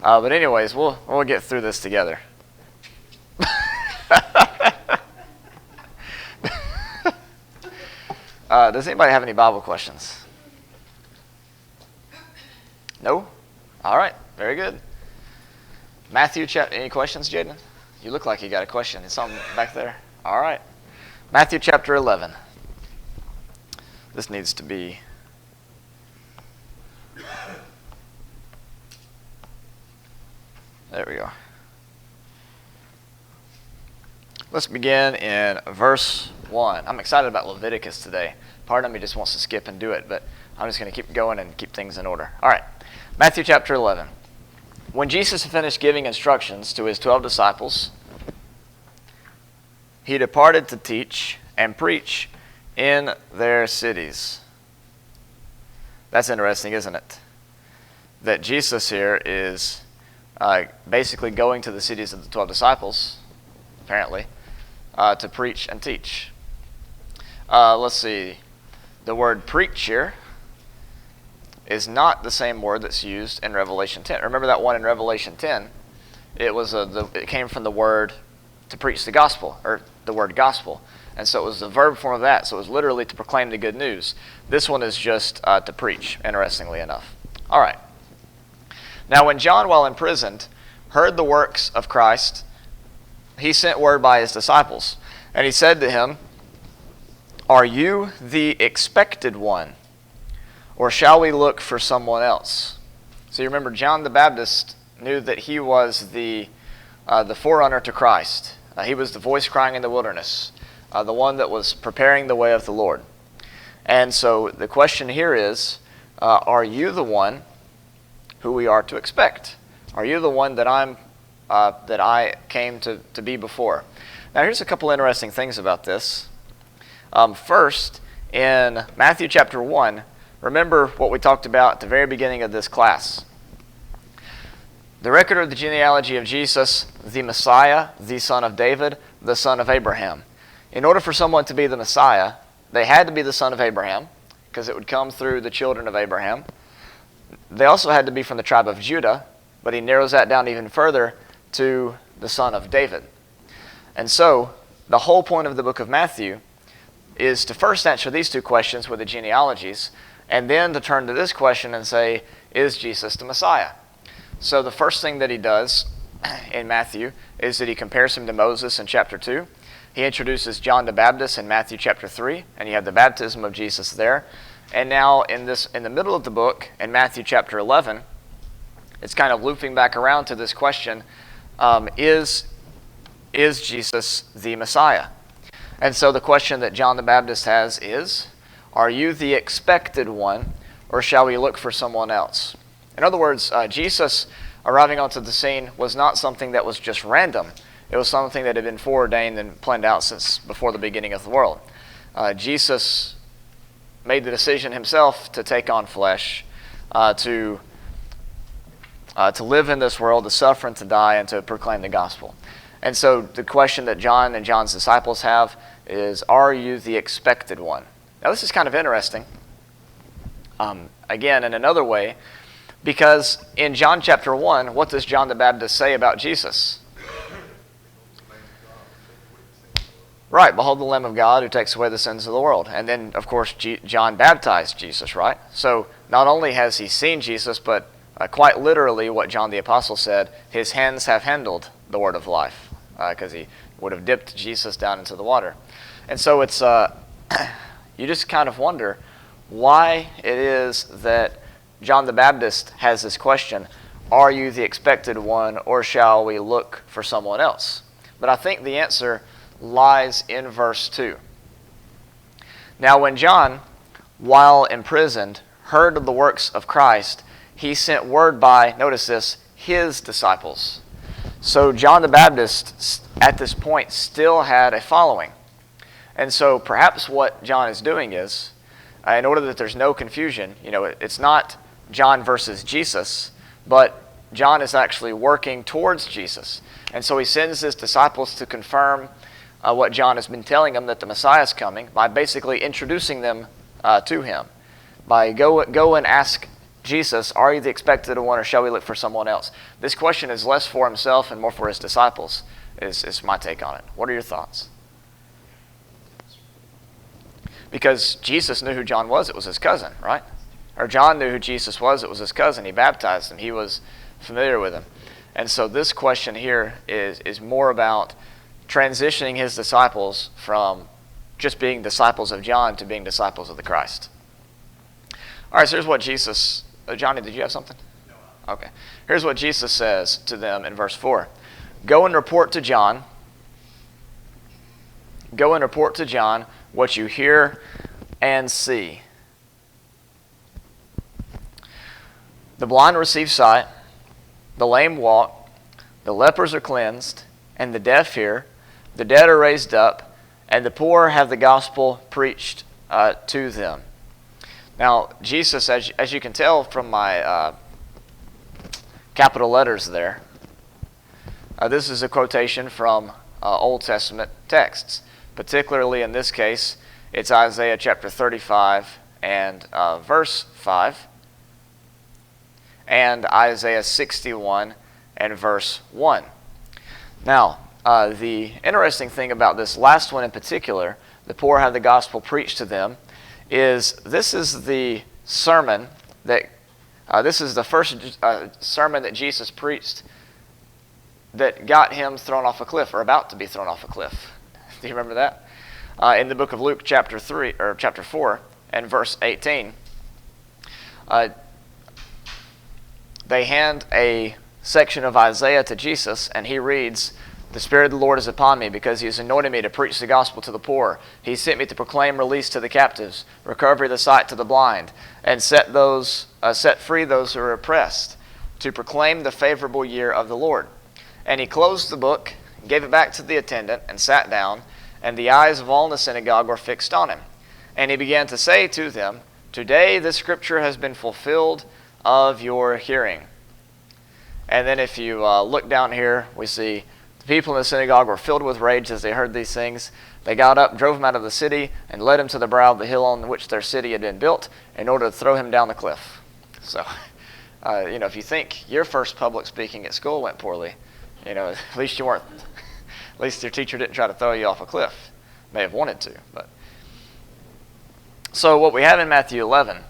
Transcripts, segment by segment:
But anyways, we'll get through this together. Does anybody have any Bible questions? No? All right, very good. Matthew chapter, any questions, Jaden? You look like you got a question. It's something back there. All right. Matthew chapter 11. This needs to be... There we go. Let's begin in verse 1. I'm excited about Leviticus today. Part of me just wants to skip and do it, but I'm just going to keep going and keep things in order. All right. Matthew chapter 11. When Jesus had finished giving instructions to his 12 disciples, he departed to teach and preach in their cities. That's interesting, isn't it? That Jesus here is basically going to the cities of the 12 disciples, apparently, to preach and teach. Let's see. The word preach here is not the same word that's used in Revelation 10. Remember that one in Revelation 10? It came from the word to preach the gospel, or the word gospel. And so it was the verb form of that. So it was literally to proclaim the good news. This one is just to preach, interestingly enough. All right. Now when John, while imprisoned, heard the works of Christ, he sent word by his disciples. And he said to him, "Are you the expected one? Or shall we look for someone else?" So you remember John the Baptist knew that he was the forerunner to Christ. He was the voice crying in the wilderness, the one that was preparing the way of the Lord. And so the question here is, are you the one who we are to expect? Are you the one that I came to be before? Now here's a couple interesting things about this. First, in Matthew chapter 1, remember what we talked about at the very beginning of this class. The record of the genealogy of Jesus, the Messiah, the son of David, the son of Abraham. In order for someone to be the Messiah, they had to be the son of Abraham, because it would come through the children of Abraham. They also had to be from the tribe of Judah, but he narrows that down even further to the son of David. And so, the whole point of the book of Matthew is to first answer these two questions with the genealogies, and then to turn to this question and say, is Jesus the Messiah? So the first thing that he does in Matthew is that he compares him to Moses in chapter 2. He introduces John the Baptist in Matthew chapter 3, and you have the baptism of Jesus there. And now in the middle of the book, in Matthew chapter 11, it's kind of looping back around to this question, is Jesus the Messiah? And so the question that John the Baptist has is, are you the expected one, or shall we look for someone else? In other words, Jesus arriving onto the scene was not something that was just random. It was something that had been foreordained and planned out since before the beginning of the world. Jesus made the decision himself to take on flesh, to live in this world, to suffer and to die, and to proclaim the gospel. And so the question that John and John's disciples have is, are you the expected one? Now this is kind of interesting, again, in another way, because in John chapter 1, what does John the Baptist say about Jesus? Right, behold the Lamb of God who takes away the sins of the world. And then, of course, John baptized Jesus, right? So not only has he seen Jesus, but quite literally what John the Apostle said, his hands have handled the word of life, because he would have dipped Jesus down into the water. And so it's, you just kind of wonder why it is that John the Baptist has this question, are you the expected one, or shall we look for someone else? But I think the answer lies in verse 2. Now when John, while imprisoned, heard of the works of Christ, he sent word by, notice this, his disciples. So John the Baptist, at this point, still had a following. And so perhaps what John is doing is, in order that there's no confusion, it's not John versus Jesus, but John is actually working towards Jesus. And so he sends his disciples to confirm what John has been telling them, that the Messiah is coming, by basically introducing them to him. By go and ask Jesus, are you the expected one, or shall we look for someone else? This question is less for himself and more for his disciples, is my take on it. What are your thoughts? Because Jesus knew who John was. It was his cousin, right? Or John knew who Jesus was. It was his cousin. He baptized him. He was familiar with him. And so this question here is more about transitioning his disciples from just being disciples of John to being disciples of the Christ. All right, so here's what Jesus... Johnny, did you have something? No. Okay. Here's what Jesus says to them in verse 4. Go and report to John what you hear and see. The blind receive sight, the lame walk, the lepers are cleansed, and the deaf hear, the dead are raised up, and the poor have the gospel preached to them. Now, Jesus, as you can tell from my capital letters there, this is a quotation from Old Testament texts. Particularly in this case, it's Isaiah chapter 35 and verse 5, and Isaiah 61 and verse 1. Now, the interesting thing about this last one in particular, the poor have the gospel preached to them, is this is the sermon that, this is the first sermon that Jesus preached that got him thrown off a cliff, or about to be thrown off a cliff. Do you remember that? In the book of Luke chapter 4 and verse 18, they hand a section of Isaiah to Jesus, and he reads, "The Spirit of the Lord is upon me, because he has anointed me to preach the gospel to the poor. He sent me to proclaim release to the captives, recovery of the sight to the blind, and set free those who are oppressed, to proclaim the favorable year of the Lord." And he closed the book, gave it back to the attendant, and sat down, and the eyes of all in the synagogue were fixed on him. And he began to say to them, "Today this scripture has been fulfilled of your hearing." And then if you look down here, we see the people in the synagogue were filled with rage as they heard these things. They got up, drove him out of the city, and led him to the brow of the hill on which their city had been built, in order to throw him down the cliff. So, if you think your first public speaking at school went poorly, at least you weren't. At least your teacher didn't try to throw you off a cliff. May have wanted to, but. So what we have in Matthew 11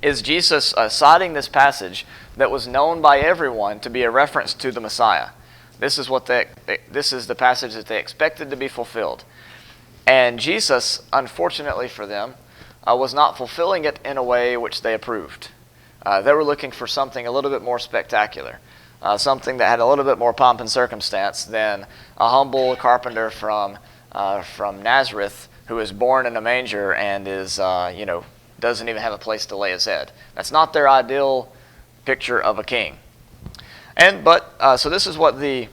is Jesus citing this passage that was known by everyone to be a reference to the Messiah. This is the passage that they expected to be fulfilled. And Jesus, unfortunately for them, was not fulfilling it in a way which they approved. They were looking for something a little bit more spectacular. Something that had a little bit more pomp and circumstance than a humble carpenter from Nazareth who is born in a manger and is, doesn't even have a place to lay his head. That's not their ideal picture of a king. So this is what the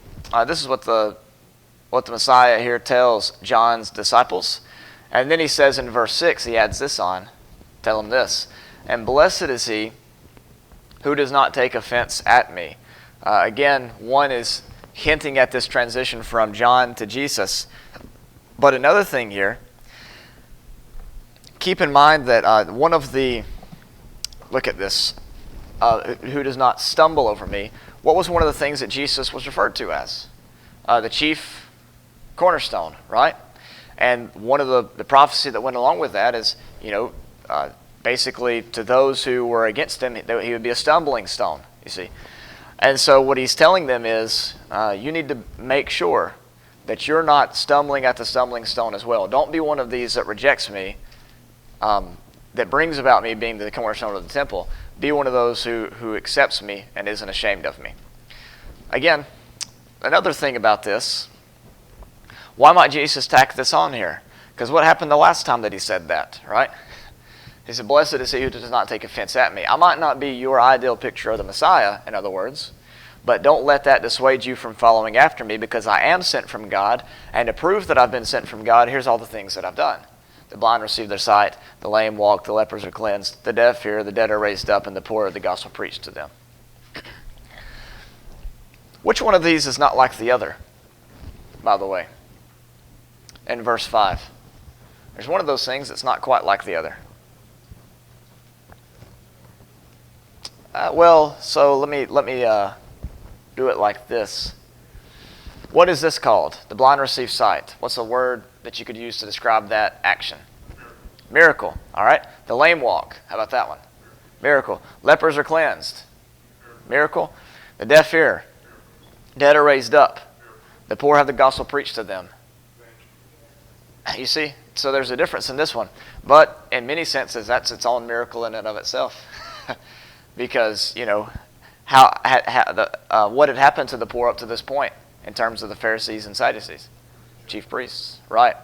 Messiah here tells John's disciples, and then he says in verse 6, he adds this on, tell him this, "And blessed is he who does not take offense at me." Again, one is hinting at this transition from John to Jesus. But another thing here, keep in mind that look at this, who does not stumble over me. What was one of the things that Jesus was referred to as? The chief cornerstone, right? And one of the prophecy that went along with that is, basically to those who were against him, he would be a stumbling stone, you see. And so what he's telling them is, you need to make sure that you're not stumbling at the stumbling stone as well. Don't be one of these that rejects me, that brings about me being the cornerstone of the temple. Be one of those who accepts me and isn't ashamed of me. Again, another thing about this, why might Jesus tack this on here? Because what happened the last time that he said that, right? He said, "Blessed is he who does not take offense at me." I might not be your ideal picture of the Messiah, in other words, but don't let that dissuade you from following after me, because I am sent from God, and to prove that I've been sent from God, here's all the things that I've done. The blind receive their sight, the lame walk, the lepers are cleansed, the deaf hear, the dead are raised up, and the poor the gospel preached to them. Which one of these is not like the other, by the way? In verse 5. There's one of those things that's not quite like the other. So let me do it like this. What is this called? The blind receive sight. What's a word that you could use to describe that action? Miracle. All right. The lame walk. How about that one? Miracle. Lepers are cleansed. Miracle. The deaf hear. Dead are raised up. The poor have the gospel preached to them. You see? So there's a difference in this one. But in many senses, that's its own miracle in and of itself. Because, what had happened to the poor up to this point in terms of the Pharisees and Sadducees? Chief priests, right?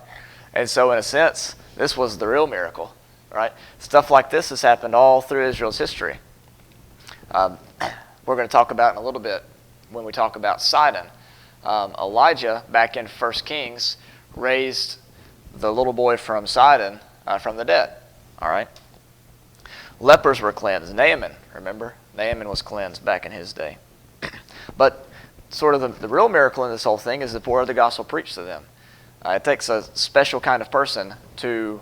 And so in a sense, this was the real miracle, right? Stuff like this has happened all through Israel's history. We're going to talk about in a little bit when we talk about Sidon. Elijah, back in 1 Kings, raised the little boy from Sidon from the dead, all right? Lepers were cleansed. Naaman, remember? Naaman was cleansed back in his day. But sort of the real miracle in this whole thing is the poor of the gospel preached to them. It takes a special kind of person to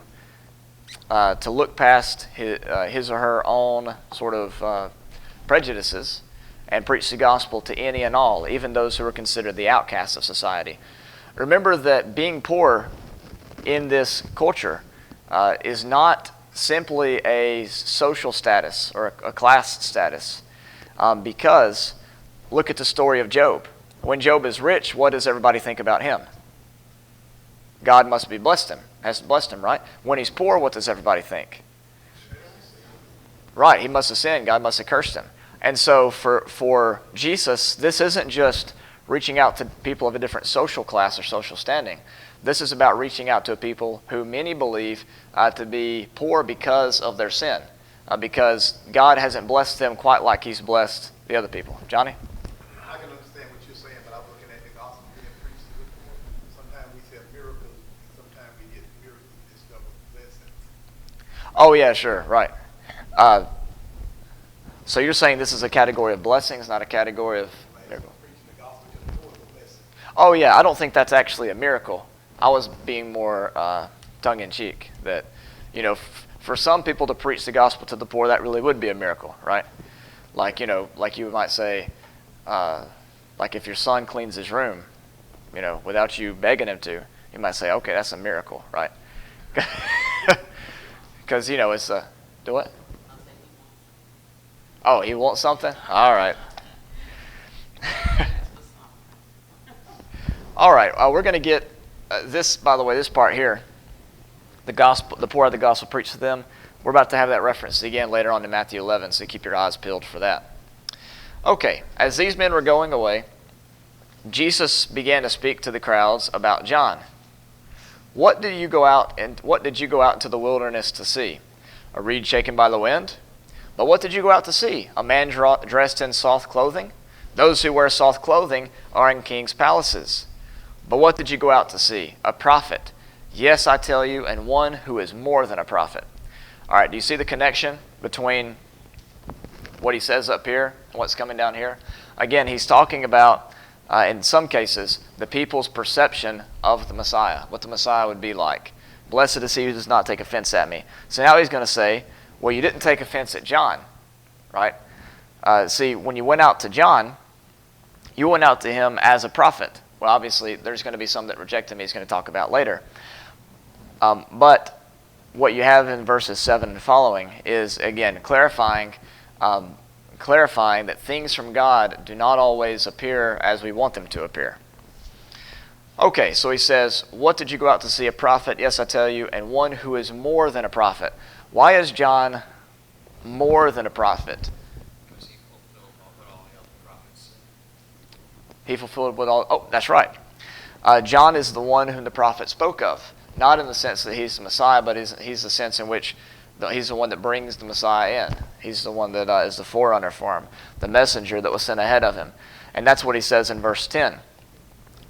look past his or her own sort of prejudices and preach the gospel to any and all, even those who are considered the outcasts of society. Remember that being poor in this culture is not simply a social status or a class status, because look at the story of Job. When Job is rich, what does everybody think about him? God must be blessed him, has blessed him, right? When he's poor, what does everybody think? Right, he must have sinned. God must have cursed him. And so for Jesus, this isn't just reaching out to people of a different social class or social standing. This is about reaching out to people who many believe to be poor because of their sin, because God hasn't blessed them quite like he's blessed the other people. Johnny? I can understand what you're saying, but I'm looking at the gospel being preached to the poor. Sometimes we say miracles, sometimes we get miracles discovered blessings. Oh, yeah, sure, right. So you're saying this is a category of blessings, not a category of miracle? Oh, yeah, I don't think that's actually a miracle. I was being more tongue-in-cheek that, for some people to preach the gospel to the poor, that really would be a miracle, right? Like, like you might say, like if your son cleans his room, without you begging him to, you might say, okay, that's a miracle, right? Because, it's a, do what? Oh, he wants something? All right. All right, we're going to get this, by the way, this part here, the poor of the gospel preached to them. We're about to have that reference again later on in Matthew 11, so keep your eyes peeled for that. Okay, as these men were going away, Jesus began to speak to the crowds about John. What did you go out into the wilderness to see? A reed shaken by the wind? But what did you go out to see? A man dressed in soft clothing? Those who wear soft clothing are in kings' palaces. But what did you go out to see? A prophet. Yes, I tell you, and one who is more than a prophet. All right, do you see the connection between what he says up here and what's coming down here? Again, he's talking about, in some cases, the people's perception of the Messiah, what the Messiah would be like. Blessed is he who does not take offense at me. So now he's going to say, well, you didn't take offense at John, right? See, when you went out to John, you went out to him as a prophet. Well, obviously, there's going to be some that reject him he's going to talk about later. But what you have in verses 7 and following is, again, clarifying that things from God do not always appear as we want them to appear. Okay, so he says, what did you go out to see? A prophet? Yes, I tell you, and one who is more than a prophet. Why is John more than a prophet? Because he fulfilled what all the other prophets said. He fulfilled what all... Oh, that's right. John is the one whom the prophet spoke of. Not in the sense that he's the Messiah, but he's the sense in which he's the one that brings the Messiah in. He's the one that is the forerunner for him, the messenger that was sent ahead of him. And that's what he says in verse 10.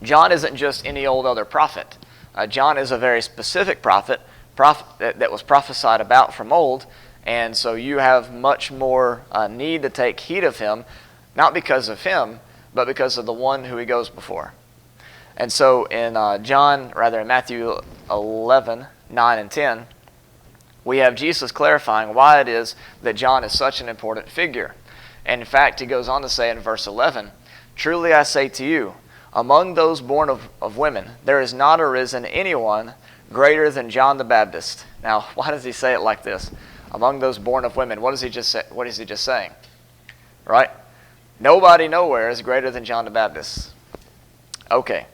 John isn't just any old other prophet. John is a very specific prophet that was prophesied about from old, and so you have much more need to take heed of him, not because of him, but because of the one who he goes before. And so in Matthew 11, 9 and 10, we have Jesus clarifying why it is that John is such an important figure. And in fact, he goes on to say in verse 11, "Truly I say to you, among those born of women, there is not arisen anyone greater than John the Baptist." Now, why does he say it like this? Among those born of women. What is he just saying? Right? Nobody nowhere is greater than John the Baptist. Okay.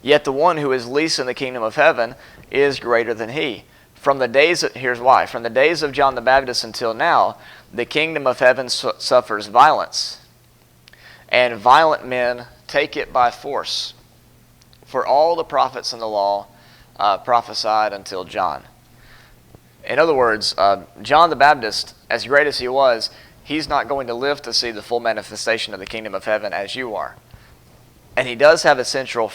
Yet the one who is least in the kingdom of heaven is greater than he. Here's why. From the days of John the Baptist until now, the kingdom of heaven suffers violence, and violent men take it by force. For all the prophets in the law prophesied until John. In other words, John the Baptist, as great as he was, he's not going to live to see the full manifestation of the kingdom of heaven as you are. And he does have a central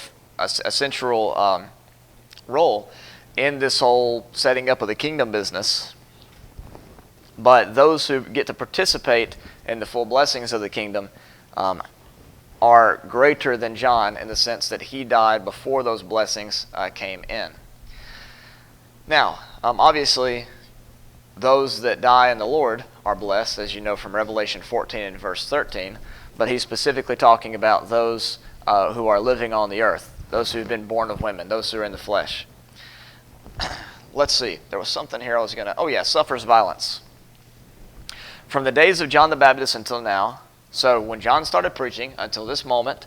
role in this whole setting up of the kingdom business. But those who get to participate in the full blessings of the kingdom are greater than John in the sense that he died before those blessings came in. Now, obviously, those that die in the Lord are blessed, as you know from Revelation 14 and verse 13. But he's specifically talking about those who are living on the earth, those who've been born of women, those who are in the flesh. Let's see. There was something here suffers violence. From the days of John the Baptist until now, so when John started preaching until this moment,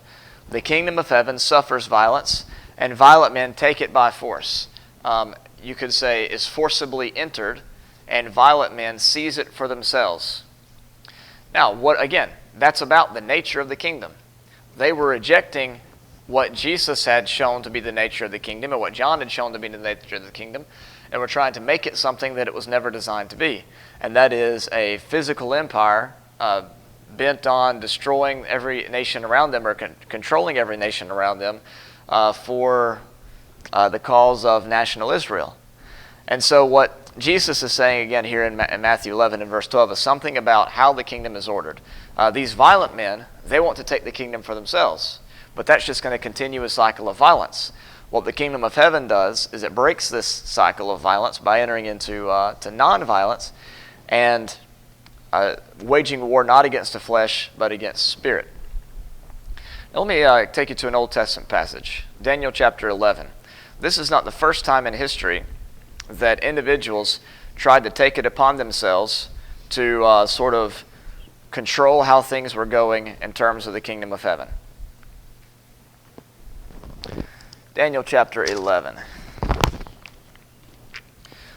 the kingdom of heaven suffers violence, and violent men take it by force. You could say is forcibly entered, and violent men seize it for themselves. Now, that's about the nature of the kingdom. They were rejecting what Jesus had shown to be the nature of the kingdom and what John had shown to be the nature of the kingdom, and were trying to make it something that it was never designed to be. And that is a physical empire bent on destroying every nation around them or controlling every nation around them for the cause of national Israel. And so what Jesus is saying again here in Matthew 11 and verse 12 is something about how the kingdom is ordered. These violent men, they want to take the kingdom for themselves. But that's just going to continue a cycle of violence. What the kingdom of heaven does is it breaks this cycle of violence by entering into non-violence and waging war not against the flesh but against spirit. Now let me take you to an Old Testament passage, Daniel chapter 11. This is not the first time in history that individuals tried to take it upon themselves to sort of control how things were going in terms of the kingdom of heaven. Daniel chapter 11.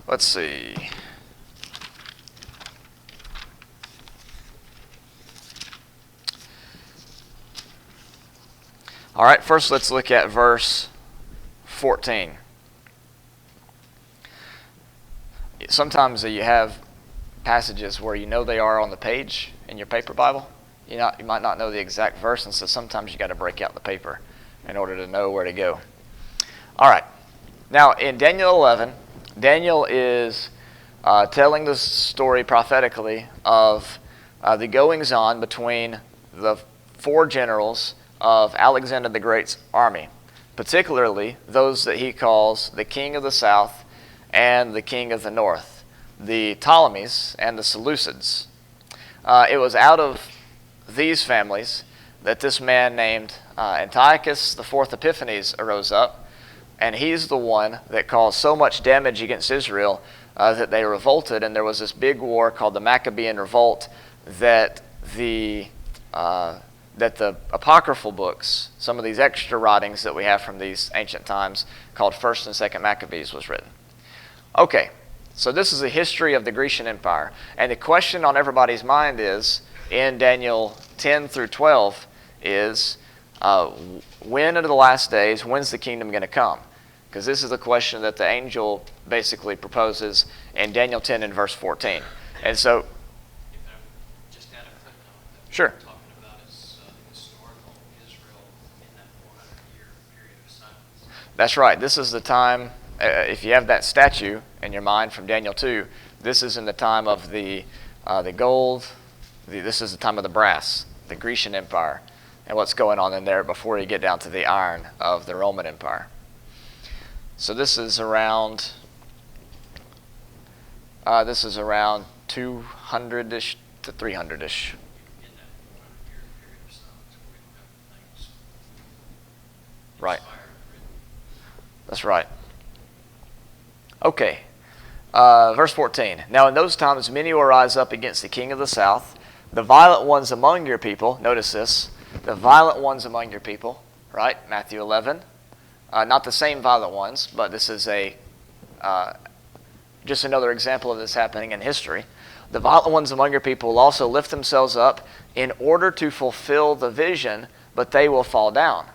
Let's see. All right, first let's look at verse 14. Sometimes you have passages where you know they are on the page in your paper Bible. You might not know the exact verse, and so sometimes you got to break out the paper in order to know where to go. All right. Now, in Daniel 11, Daniel is telling the story prophetically of the goings-on between the four generals of Alexander the Great's army, particularly those that he calls the king of the south and the king of the north, the Ptolemies and the Seleucids. It was out of these families that this man named Antiochus IV Epiphanes arose up, and he's the one that caused so much damage against Israel that they revolted, and there was this big war called the Maccabean Revolt that the apocryphal books, some of these extra writings that we have from these ancient times called 1st and 2nd Maccabees was written. Okay, so this is the history of the Grecian Empire, and the question on everybody's mind is, in Daniel 10 through 12, is when in the last days, when's the kingdom going to come? Because this is the question that the angel basically proposes in Daniel 10 and verse 14. And so, If I just add a footnote that sure. we're talking about is historical Israel in that 400-year period of silence. That's right. This is the time, if you have that statue in your mind from Daniel 2, this is in the time of the gold, this is the time of the brass, the Grecian Empire, and what's going on in there before you get down to the iron of the Roman Empire. So this is around 200-ish to 300-ish. In that 400-year period of silence where we don't have things Right. inspired and written. That's right. Okay. Verse 14. Now in those times many will rise up against the king of the south, the violent ones among your people. Notice this. The violent ones among your people. Right? Matthew 11. Not the same violent ones, but this is just another example of this happening in history. The violent ones among your people will also lift themselves up in order to fulfill the vision, but they will fall down.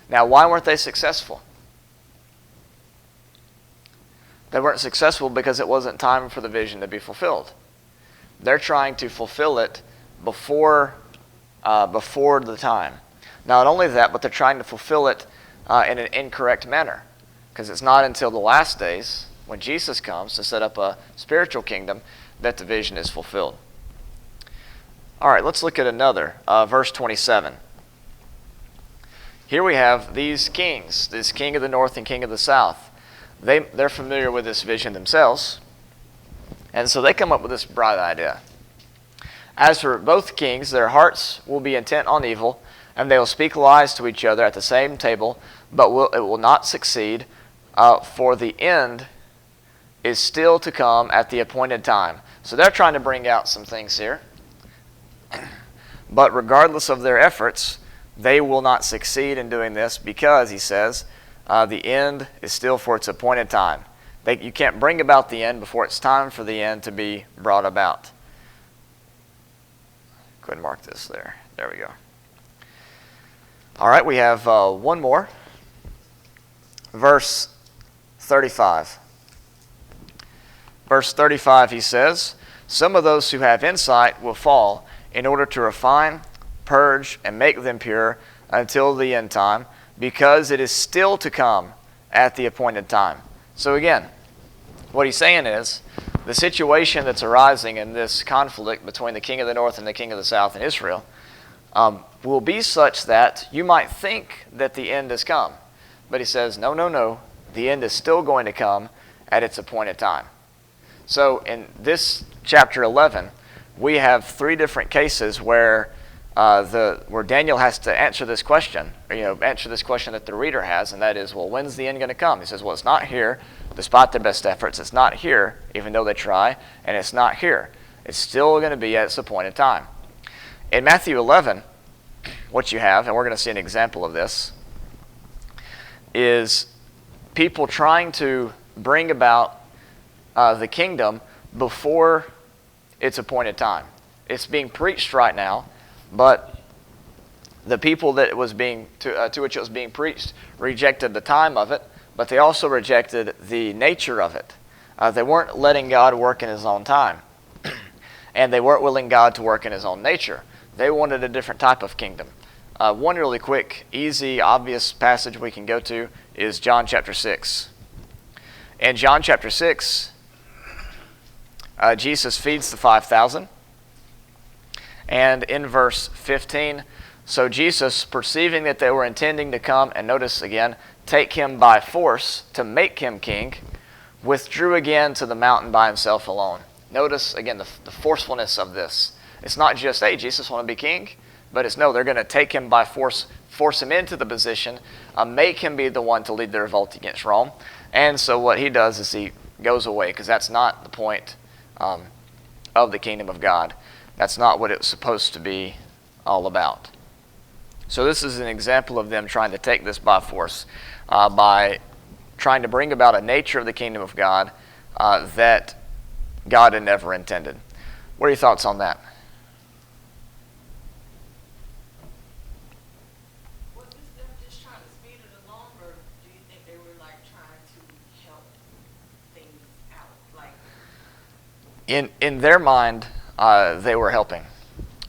Now, why weren't they successful? They weren't successful because it wasn't time for the vision to be fulfilled. They're trying to fulfill it before the time. Not only that, but they're trying to fulfill it in an incorrect manner, because it's not until the last days, when Jesus comes to set up a spiritual kingdom, that the vision is fulfilled. All right, let's look at another, verse 27. Here we have these kings, this king of the north and king of the south. They're familiar with this vision themselves, and so they come up with this bright idea. As for both kings, their hearts will be intent on evil, and they will speak lies to each other at the same table, but it will not succeed, for the end is still to come at the appointed time. So they're trying to bring out some things here. But regardless of their efforts, they will not succeed in doing this because, he says, the end is still for its appointed time. You can't bring about the end before it's time for the end to be brought about. Go ahead and mark this there. There we go. All right, we have one more. Verse 35. Verse 35, he says, some of those who have insight will fall in order to refine, purge, and make them pure until the end time, because it is still to come at the appointed time. So again, what he's saying is, the situation that's arising in this conflict between the king of the north and the king of the south in Israel will be such that you might think that the end has come. But he says, no, the end is still going to come at its appointed time. So in this chapter 11, we have three different cases where Daniel has to answer this question, answer this question that the reader has, and that is, well, when's the end going to come? He says, well, it's not here, despite their best efforts. It's not here, even though they try, and it's not here. It's still going to be at its appointed time. In Matthew 11, what you have, and we're going to see an example of this, is people trying to bring about the kingdom before its appointed time. It's being preached right now, but the people that it was to which it was being preached rejected the time of it, but they also rejected the nature of it. They weren't letting God work in his own time, and they weren't willing God to work in his own nature. They wanted a different type of kingdom. One really quick, easy, obvious passage we can go to is John chapter 6. In John chapter 6, Jesus feeds the 5,000. And in verse 15, so Jesus, perceiving that they were intending to come, and notice again, take him by force to make him king, withdrew again to the mountain by himself alone. Notice again the forcefulness of this. It's not just, hey, Jesus want to be king, but it's no, they're going to take him by force him into the position, make him be the one to lead the revolt against Rome. And so what he does is he goes away, because that's not the point of the kingdom of God. That's not what it was supposed to be all about. So this is an example of them trying to take this by force, by trying to bring about a nature of the kingdom of God that God had never intended. What are your thoughts on that? Was this them just trying to speed it along, or do you think they were like trying to help things out? Like, In their mind, they were helping.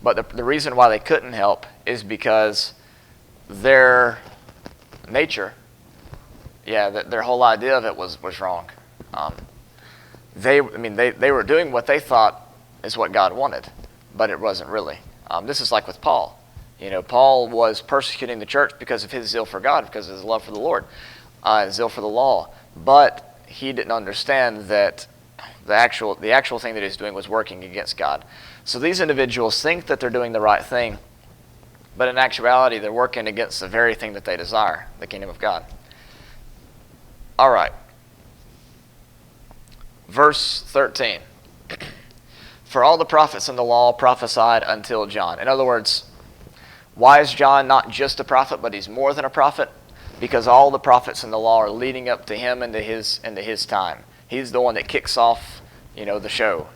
But the reason why they couldn't help is because their nature, their whole idea of it was wrong. They were doing what they thought is what God wanted, but it wasn't really. This is like with Paul. Paul was persecuting the church because of his zeal for God, because of his love for the Lord, zeal for the law. But he didn't understand that The actual thing that he's doing was working against God. So these individuals think that they're doing the right thing, but in actuality, they're working against the very thing that they desire, the kingdom of God. All right. Verse 13. For all the prophets in the law prophesied until John. In other words, why is John not just a prophet, but he's more than a prophet? Because all the prophets in the law are leading up to him and to his time. He's the one that kicks off, the show.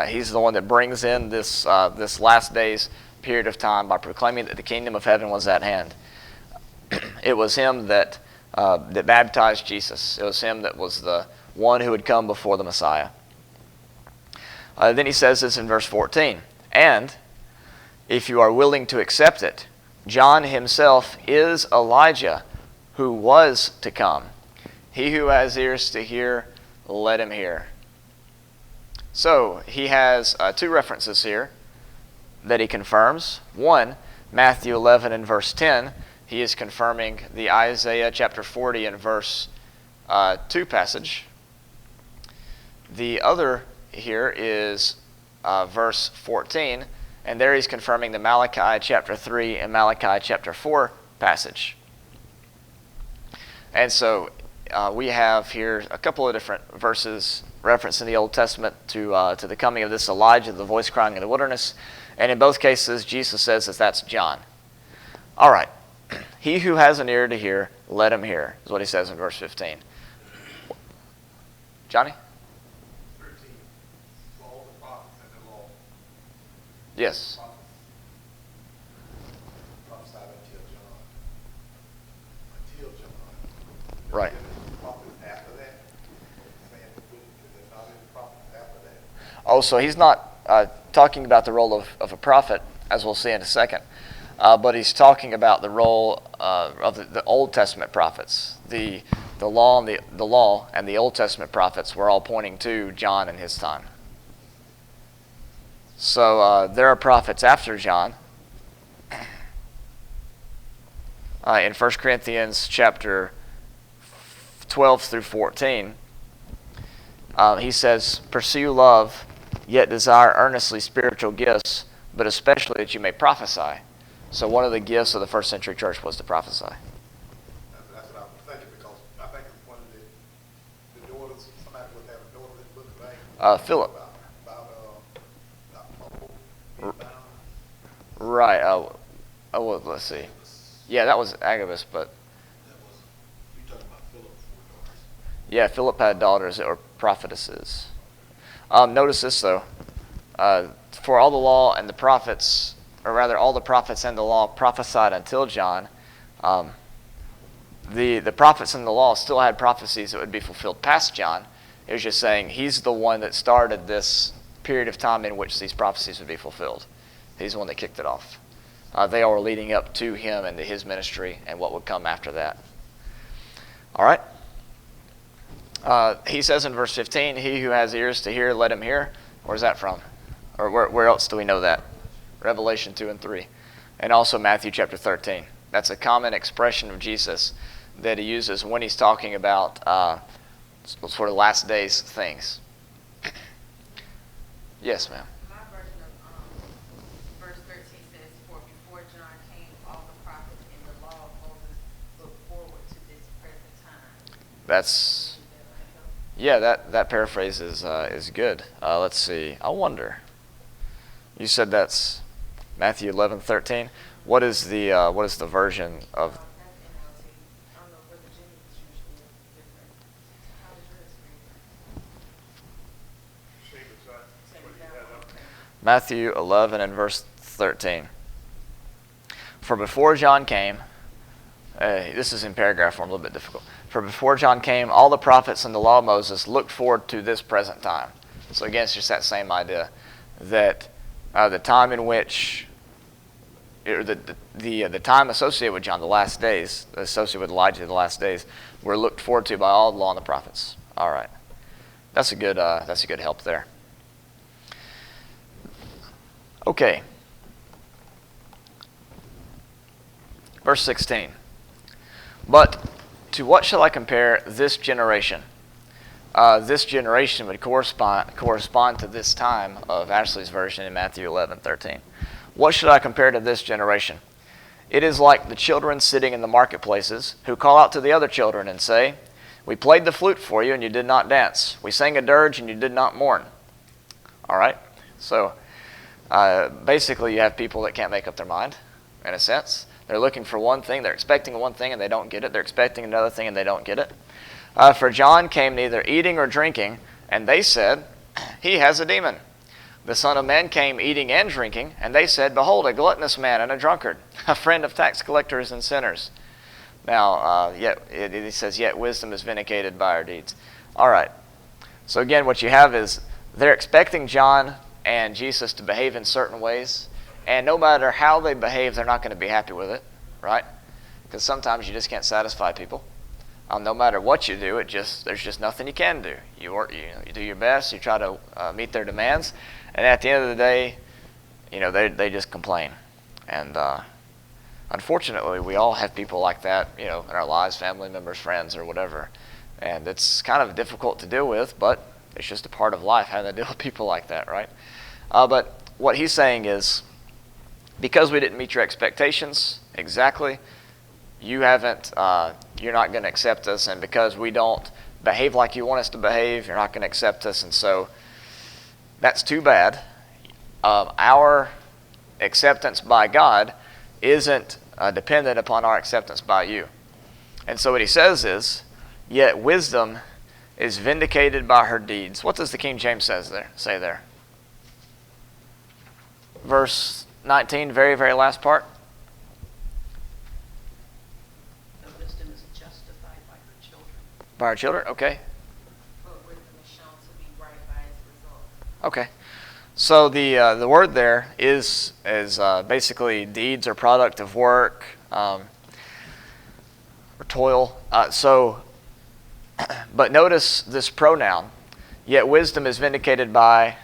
He's the one that brings in this last days period of time by proclaiming that the kingdom of heaven was at hand. It was him that baptized Jesus. It was him that was the one who would come before the Messiah. Then he says this in verse 14. And if you are willing to accept it, John himself is Elijah, who was to come. He who has ears to hear, let him hear. So he has two references here that he confirms. One, Matthew 11 and verse 10. He is confirming the Isaiah chapter 40 and verse 2 passage. The other here is verse 14, and there he's confirming the Malachi chapter 3 and Malachi chapter 4 passage. And so we have here a couple of different verses referenced in the Old Testament to the coming of this Elijah, the voice crying in the wilderness. And in both cases, Jesus says that that's John. All right. He who has an ear to hear, let him hear, is what he says in verse 15. Johnny? 13. For all the prophets and the law. Yes. Prophesied until John. Right. Prophets after that. Saying there's not any prophets after that. Oh, so he's not talking about the role of a prophet, as we'll see in a second. But he's talking about the role of the Old Testament prophets. The law and the Old Testament prophets were all pointing to John and his time. So there are prophets after John. In 1 Corinthians chapter 12 through 14, he says, "Pursue love, yet desire earnestly spiritual gifts, but especially that you may prophesy." So one of the gifts of the first century church was to prophesy. That's what I was thinking, because I think it's one of the daughters, somebody would have a daughter that looked like Philip. About Right. Well, let's see. Yeah, that was Agabus, but You talking about Philip four daughters? yeah, Philip had daughters that were prophetesses. Notice this, though. For all the law and the prophets, or rather all the prophets and the law prophesied until John, the prophets and the law still had prophecies that would be fulfilled past John. It was just saying he's the one that started this period of time in which these prophecies would be fulfilled. He's the one that kicked it off. They all were leading up to him and to his ministry and what would come after that. All right. He says in verse 15, "He who has ears to hear, let him hear." Where's that from? Or where else do we know that? Revelation 2 and 3. And also Matthew chapter 13. That's a common expression of Jesus that he uses when he's talking about sort of last days things. Yes, ma'am. My version of verse 13 says, "For before John came, all the prophets in the law of Moses looked forward to this present time." That's, yeah, that paraphrase is good. Let's see. I wonder. You said that's Matthew 11:13. What is the version of? That's NLT. I don't know where the Genealogy usually is different. How is yours read? Same as that. Same What as you that had one, up. okay. Matthew 11 and verse 13. For before John came, this is in paragraph form, a little bit difficult. For before John came, all the prophets and the law of Moses looked forward to this present time. So again, it's just that same idea that the time in which, the time associated with John, the last days, associated with Elijah, the last days, were looked forward to by all the law and the prophets. All right, that's a good help there. Okay. Verse 16. But to what shall I compare this generation? this generation would correspond to this time of Ashley's version in Matthew 11:13. What should I compare to this generation? It is like the children sitting in the marketplaces who call out to the other children and say, "We played the flute for you and you did not dance. We sang a dirge and you did not mourn." All right? So basically you have people that can't make up their mind, in a sense. They're looking for one thing. They're expecting one thing and they don't get it. They're expecting another thing and they don't get it. For John came neither eating or drinking, and they said, "He has a demon." The Son of Man came eating and drinking, and they said, "Behold, a gluttonous man and a drunkard, a friend of tax collectors and sinners." Now, he says, "Yet wisdom is vindicated by our deeds." All right. So again, what you have is they're expecting John and Jesus to behave in certain ways, and no matter how they behave, they're not going to be happy with it, right? Because sometimes you just can't satisfy people. No matter what you do, there's just nothing you can do. You do your best. You try to meet their demands, and at the end of the day, they just complain. And unfortunately, we all have people like that, in our lives, family members, friends, or whatever. And it's kind of difficult to deal with, but it's just a part of life having to deal with people like that, right? But what he's saying is, because we didn't meet your expectations exactly, you're not going to accept us, and because we don't behave like you want us to behave, you're not going to accept us, and so that's too bad. Our acceptance by God isn't dependent upon our acceptance by you. And so what he says is, yet wisdom is vindicated by her deeds. What does the King James say there? Verse 19, very, very last part. Wisdom is justified by her children. By our children? Okay. But wisdom is shown to be right by its results. Okay. So the word there is basically deeds or product of work or toil. But notice this pronoun, yet wisdom is vindicated by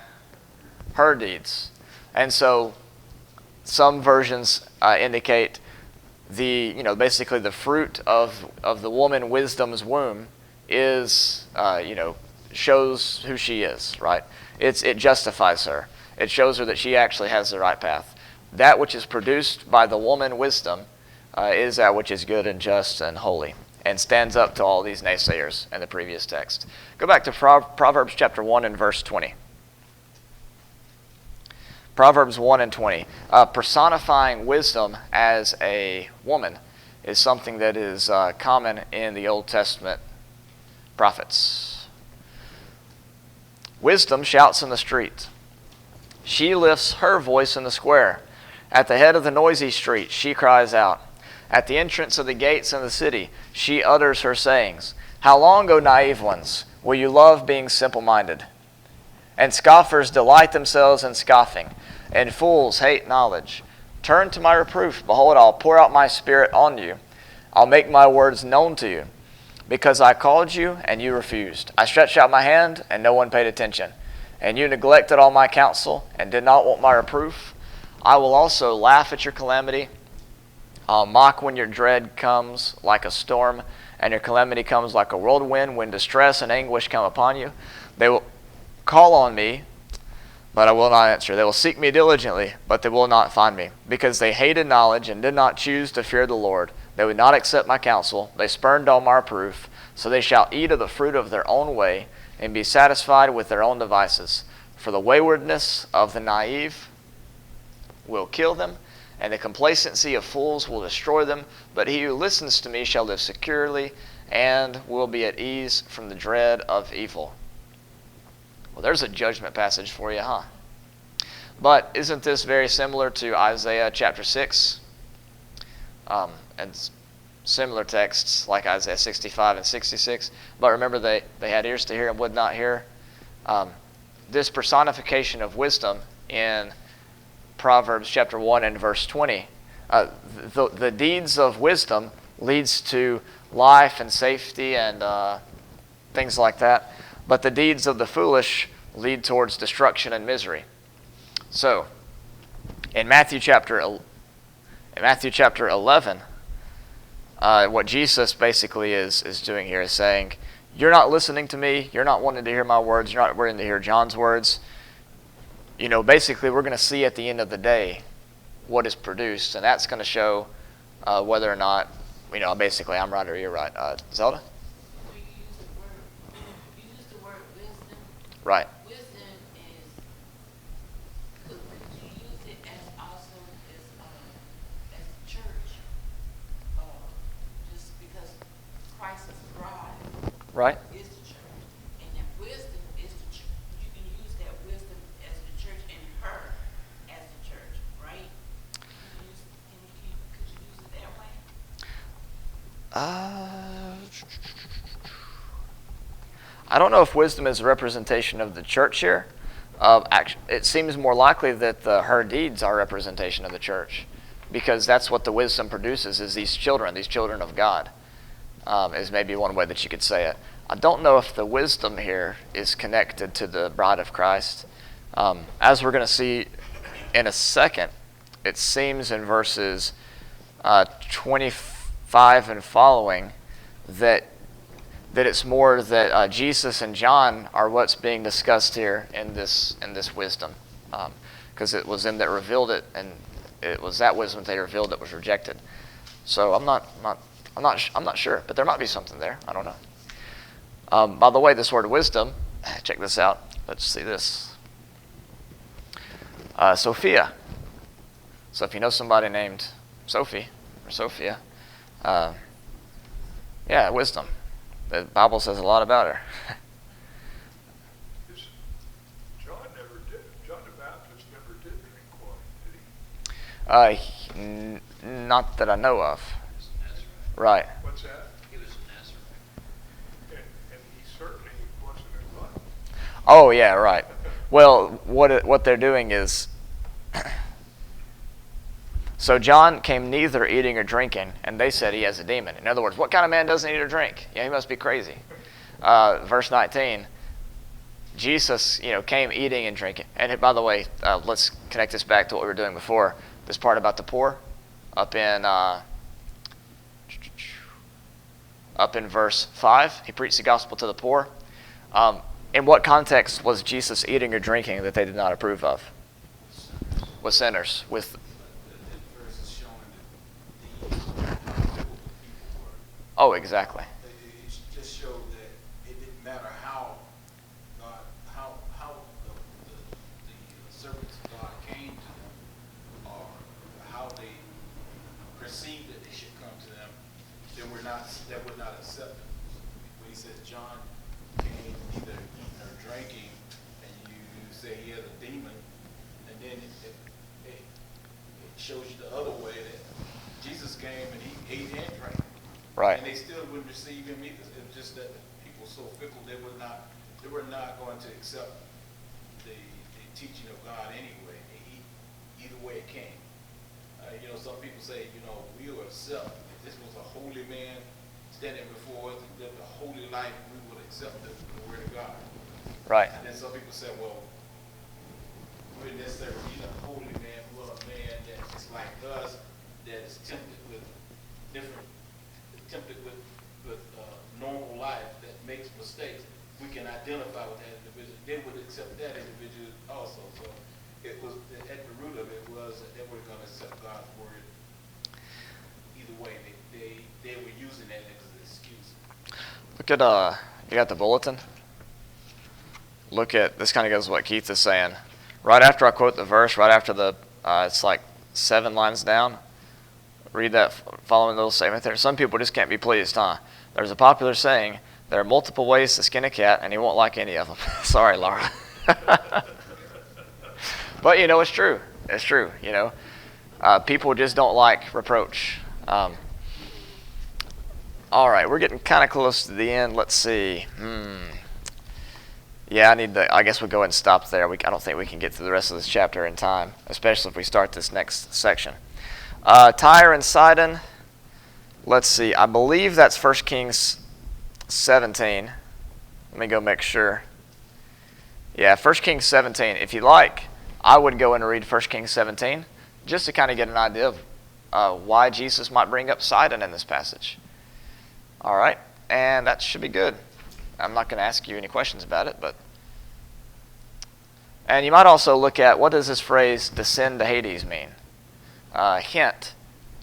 her deeds. And so some versions indicate basically the fruit of the woman wisdom's womb is, shows who she is, right? It justifies her. It shows her that she actually has the right path. That which is produced by the woman wisdom is that which is good and just and holy, and stands up to all these naysayers in the previous text. Go back to Proverbs chapter 1 and verse 20. Proverbs 1 and 20. Personifying wisdom as a woman is something that is common in the Old Testament prophets. Wisdom shouts in the street. She lifts her voice in the square. At the head of the noisy street, she cries out. At the entrance of the gates in the city, she utters her sayings. How long, O naive ones, will you love being simple-minded? And scoffers delight themselves in scoffing, and fools hate knowledge. Turn to my reproof. Behold, I'll pour out my spirit on you. I'll make my words known to you. Because I called you, and you refused. I stretched out my hand, and no one paid attention. And you neglected all my counsel, and did not want my reproof. I will also laugh at your calamity. I'll mock when your dread comes like a storm, and your calamity comes like a whirlwind, when distress and anguish come upon you. They will call on me, but I will not answer. They will seek me diligently, but they will not find me, because they hated knowledge and did not choose to fear the Lord. They would not accept my counsel. They spurned all my reproof. So they shall eat of the fruit of their own way, and be satisfied with their own devices. For the waywardness of the naive will kill them, and the complacency of fools will destroy them. But he who listens to me shall live securely, and will be at ease from the dread of evil. Well, there's a judgment passage for you, huh? But isn't this very similar to Isaiah chapter 6? And similar texts like Isaiah 65 and 66. But remember, they had ears to hear and would not hear. This personification of wisdom in Proverbs chapter 1 and verse 20. The deeds of wisdom leads to life and safety and things like that. But the deeds of the foolish lead towards destruction and misery. So, in Matthew chapter 11, what Jesus basically is doing here is saying, you're not listening to me. You're not wanting to hear my words. You're not wanting to hear John's words. Basically, we're going to see at the end of the day what is produced, and that's going to show whether or not, basically, I'm right or you're right. Zelda? You use the word wisdom. Right. Wisdom is, would you use it as also as the church? Just because Christ's bride Right. is the church, and that wisdom is the church. You can use that wisdom as the church and her as the church, right? Could you use it that way? I don't know if wisdom is a representation of the church here. It seems more likely that her deeds are a representation of the church, because that's what the wisdom produces, is these children of God, is maybe one way that you could say it. I don't know if the wisdom here is connected to the bride of Christ. As we're going to see in a second, it seems in verses 25 and following that it's more that Jesus and John are what's being discussed here in this wisdom, because it was them that revealed it, and it was that wisdom they revealed that was rejected. So I'm not sure, but there might be something there. I don't know. By the way, this word wisdom, check this out. Let's see this. Sophia. So if you know somebody named Sophie or Sophia, wisdom. The Bible says a lot about her. John the Baptist never did drink wine, did he? Not that I know of. He was a Nazarite. Right. What's that? He was a Nazarite. And he certainly wasn't a glutton. Oh yeah, right. Well, what they're doing is, so John came neither eating or drinking, and they said he has a demon. In other words, what kind of man doesn't eat or drink? Yeah, he must be crazy. Verse 19, Jesus, came eating and drinking. And by the way, let's connect this back to what we were doing before. This part about the poor, up in verse 5, he preached the gospel to the poor. In what context was Jesus eating or drinking that they did not approve of? With sinners, with. Oh, exactly. It just showed that it didn't matter how the servants of God came to them, or how they perceived that they should come to them, they would not accept them. When he says John came neither eating or drinking, and you say he has a demon, and then it shows you the other way that Jesus came and he ate and drank. Right. And they still wouldn't receive him either. It's just that people were so fickle, they were not going to accept the teaching of God anyway. Either way it came. Some people say, we will accept if this was a holy man standing before us and lived a holy life, we would accept the word of God. Right. And then some people say, well, we wouldn't necessarily need a holy man, but a man that is like us, that is tempted with normal life, that makes mistakes. We can identify with that individual. They would accept that individual also. So it was at the root of it was that they were going to accept God's word. Either way, they were using that as an excuse. Look at you got the bulletin. Look at this. Kind of goes with what Keith is saying. Right after I quote the verse, right after it's like 7 lines down. Read that following little statement there. Some people just can't be pleased, huh? There's a popular saying, there are multiple ways to skin a cat, and he won't like any of them. Sorry, Laura. But, it's true. It's true, People just don't like reproach. All right, we're getting kind of close to the end. Let's see. Yeah, I guess we'll go ahead and stop there. I don't think we can get through the rest of this chapter in time, especially if we start this next section. Tyre and Sidon, let's see. I believe that's 1 Kings 17. Let me go make sure. Yeah, 1 Kings 17. If you like, I would go and read 1 Kings 17 just to kind of get an idea of why Jesus might bring up Sidon in this passage. All right, and that should be good. I'm not going to ask you any questions about it, but. And you might also look at, what does this phrase descend to Hades mean? Hint,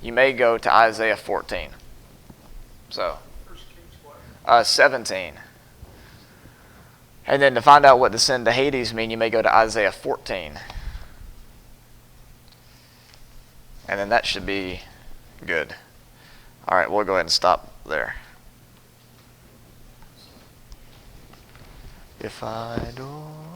you may go to Isaiah 14. So, 17. And then to find out what descend to Hades mean, you may go to Isaiah 14. And then that should be good. All right, we'll go ahead and stop there. If I don't